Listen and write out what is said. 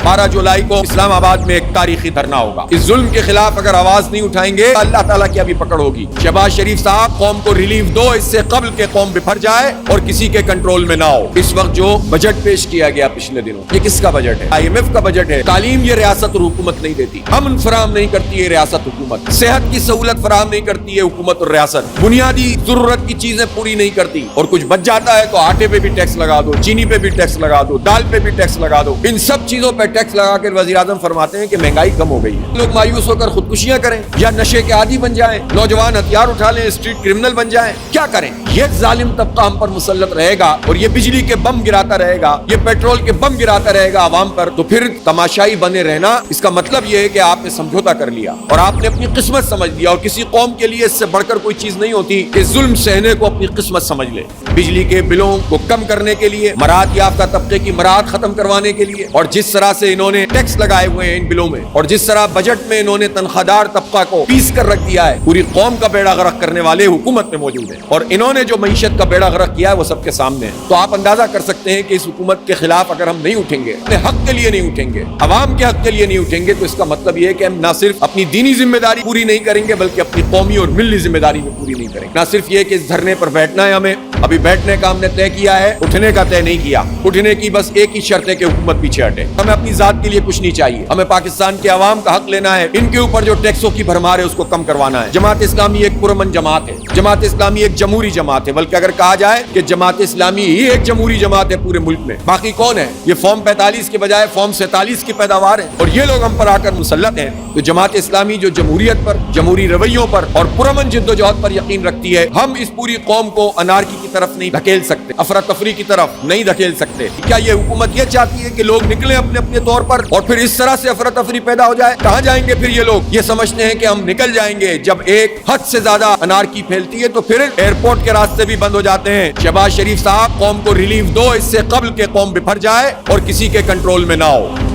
12 जुलाई को इस्लामाबाद में एक तारीखी धरना होगा। इस जुल्म के खिलाफ अगर आवाज नहीं उठाएंगे अल्लाह ताला की अभी पकड़ होगी। शहबाज शरीफ साहब, कौम को रिलीफ दो, इससे कबल के कौम बिफर जाए और किसी के कंट्रोल में ना हो। इस वक्त जो बजट पेश किया गया पिछले दिनों, ये किसका बजट है? IMF का बजट है। तालीम ये रियासत और हुकूमत नहीं देती, अमन फराहम नहीं करती है रियासत हुकूमत, सेहत की सहूलत फराहम नहीं करती है हुकूमत और रियासत, बुनियादी जरूरत की चीजें पूरी नहीं करती, और कुछ बच जाता है तो आटे पे भी टैक्स लगा दो, चीनी पे भी टैक्स लगा दो, दाल पे भी टैक्स लगा दो। इन सब चीजों पे टैक्स लगा कर वजीर आजम फरमाते हैं कि महंगाई कम हो गई है। लोग मायूस होकर खुदकुशियां करें या नशे के आदी बन जाएं, नौजवान हथियार उठा लें, स्ट्रीट क्रिमिनल बन जाएं, क्या करें? ये जालिम तबका हम पर मुसल्लत रहेगा और ये बिजली के बम गिराता रहेगा, ये पेट्रोल के बम गिराता रहेगा आवाम पर, तो फिर तमाशाई बने रहना, इसका मतलब ये है कि आपने समझौता कर लिया और आपने अपनी किस्मत समझ लिया। और किसी कौम के लिए इससे बढ़कर कोई चीज नहीं होती कि जुल्म सहने को अपनी किस्मत समझ ले। बिजली के बिलों को कम करने के लिए, मराहत याफ्ता तबके की मराहत खत्म करवाने के लिए, और जिस तरह से इन्होंने टैक्स लगाए हुए हैं इन बिलों में, और जिस तरह बजट में इन्होंने तनख्वाहदार तबका को पीस कर रख दिया है, पूरी कौम का बेड़ा गर्क करने वाले हुकूमत में मौजूद है। और इन्होंने जो मईशत का बेड़ा गर्क किया है वो सबके सामने है। तो आप अंदाजा कर सकते हैं कि इस हुकूमत के खिलाफ अगर हम नहीं उठेंगे, अपने हक के लिए नहीं उठेंगे, अवाम के हक के लिए नहीं उठेंगे, तो इसका मतलब ये है कि हम ना सिर्फ अपनी दीनी जिम्मेदारी पूरी नहीं करेंगे बल्कि अपनी कौमी और मिल्ली जिम्मेदारी भी पूरी नहीं करेंगे। ना सिर्फ ये कि इस धरने पर बैठना है, हमें अभी बैठने का हमने तय किया है, उठने का तय नहीं किया। उठने की बस एक ही शर्त है कि हुकूमत पीछे हटे। हमें अपनी जात के लिए कुछ नहीं चाहिए, हमें पाकिस्तान के अवाम का हक लेना है। इनके ऊपर जो टैक्सों की भरमार है उसको कम करवाना है। जमात इस्लामी एक पुरअमन जमात है, जमात इस्लामी एक जमहूरी जमात है, बल्कि अगर कहा जाए कि जमात इस्लामी ही एक जमहूरी जमात है पूरे मुल्क में। बाकी कौन है? ये फॉर्म 45 के बजाय फॉर्म 47 की पैदावार है, और ये लोग हम पर आकर मुसल्लत हैं। तो जमात इस्लामी जो जमहूरियत पर, जमहूरी रवैयों पर और पुरअमन जिद्दोजहद पर यकीन रखती है, हम इस पूरी कौम को अनारकी की तरफ नहीं धकेल सकते, अफरा तफरी की तरफ नहीं धकेल सकते। क्या ये हुकूमत ये चाहती है कि लोग निकले अपने अपने तौर पर और फिर इस तरह से अफरा तफरी पैदा हो जाए? कहाँ जाएंगे फिर ये लोग? ये समझते हैं कि हम निकल जाएंगे। जब एक हद से ज्यादा अनारकी फैलती है तो फिर एयरपोर्ट के रास्ते भी बंद हो जाते हैं। शहबाज शरीफ साहब, कौम को रिलीफ दो, इससे कबल के कौम बिफर जाए और किसी के कंट्रोल में ना हो।